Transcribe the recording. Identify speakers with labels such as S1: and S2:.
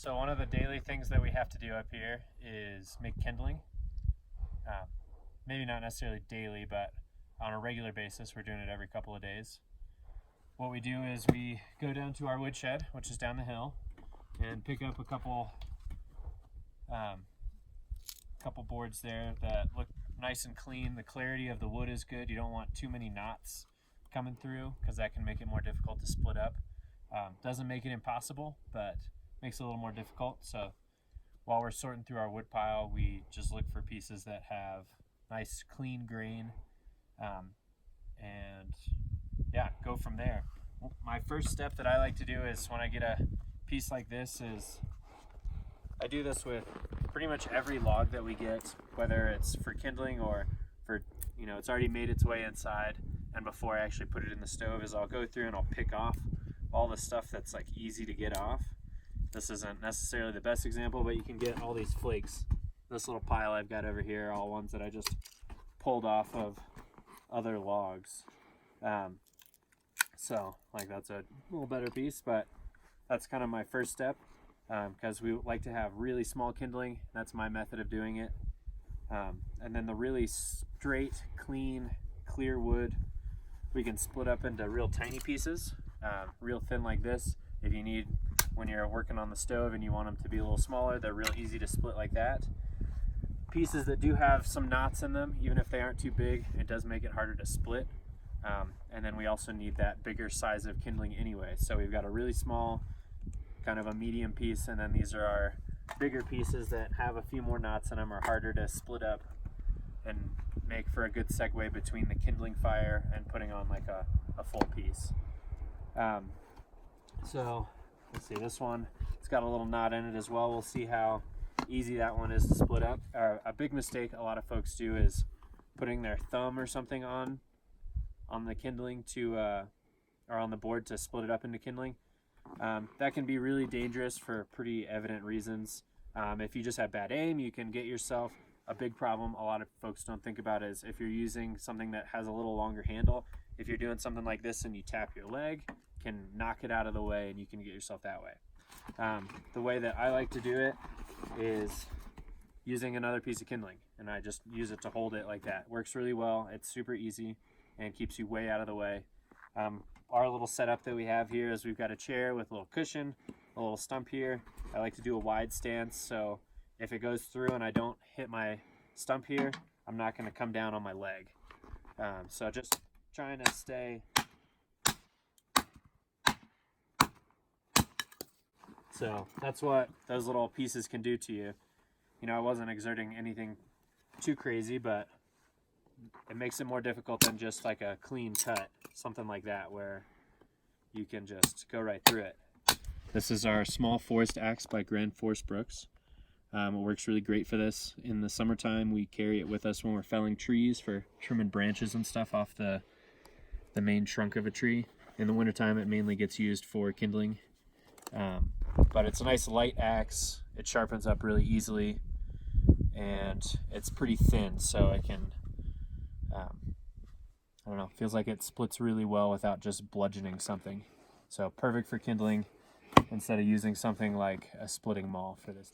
S1: So one of the daily things that we have to do up here is make kindling. Maybe not necessarily daily, but on a regular basis. We're doing it every couple of days. What we do is we go down to our woodshed, which is down the hill, and pick up a couple boards there that look nice and clean. The clarity of the wood is good. You don't want too many knots coming through because that can make it more difficult to split up. Doesn't make it impossible, but makes it a little more difficult. So while we're sorting through our wood pile, we just look for pieces that have nice clean grain, and yeah, go from there. My first step that I like to do is when I get a piece like this is I do this with pretty much every log that we get, whether it's for kindling or for, it's already made its way inside, and before I actually put it in the stove is I'll go through and I'll pick off all the stuff that's like easy to get off. This isn't necessarily the best example, but you can get all these flakes. This little pile I've got over here, all ones that I just pulled off of other logs. So like that's a little better piece, but that's kind of my first step, because we like to have really small kindling. That's my method of doing it. And then the really straight, clean, clear wood, we can split up into real tiny pieces, real thin like this. If you need, when you're working on the stove and you want them to be a little smaller, they're real easy to split like that. Pieces that do have some knots in them, even if they aren't too big, it does make it harder to split. And then we also need that bigger size of kindling anyway. So we've got a really small, kind of a medium piece, and then these are our bigger pieces that have a few more knots in them, are harder to split up and make for a good segue between the kindling fire and putting on like a full piece. So let's see, this one, it's got a little knot in it as well. We'll see how easy that one is to split up. A big mistake a lot of folks do is putting their thumb or something on the kindling to or on the board to split it up into kindling. That can be really dangerous for pretty evident reasons. If you just have bad aim, you can get yourself a big problem. A lot of folks don't think about is if you're using something that has a little longer handle, if you're doing something like this and you tap your leg, can knock it out of the way and you can get yourself that way. The way that I like to do it is using another piece of kindling, and I just use it to hold it like that. Works really well. It's super easy and keeps you way out of the way. Our little setup that we have here is we've got a chair with a little cushion, a little stump here. I like to do a wide stance, so if it goes through and I don't hit my stump here, I'm not going to come down on my leg. So just trying to stay. So that's what those little pieces can do to you. I wasn't exerting anything too crazy, but it makes it more difficult than just like a clean cut, something like that where you can just go right through it. This is our small forest axe by Grand Force Brooks. It works really great for this. In the summertime, we carry it with us when we're felling trees for trimming branches and stuff off the main trunk of a tree. In the wintertime, it mainly gets used for kindling. But it's a nice light axe. It sharpens up really easily, and it's pretty thin, so it can, I don't know, feels like it splits really well without just bludgeoning something. So perfect for kindling instead of using something like a splitting maul for this.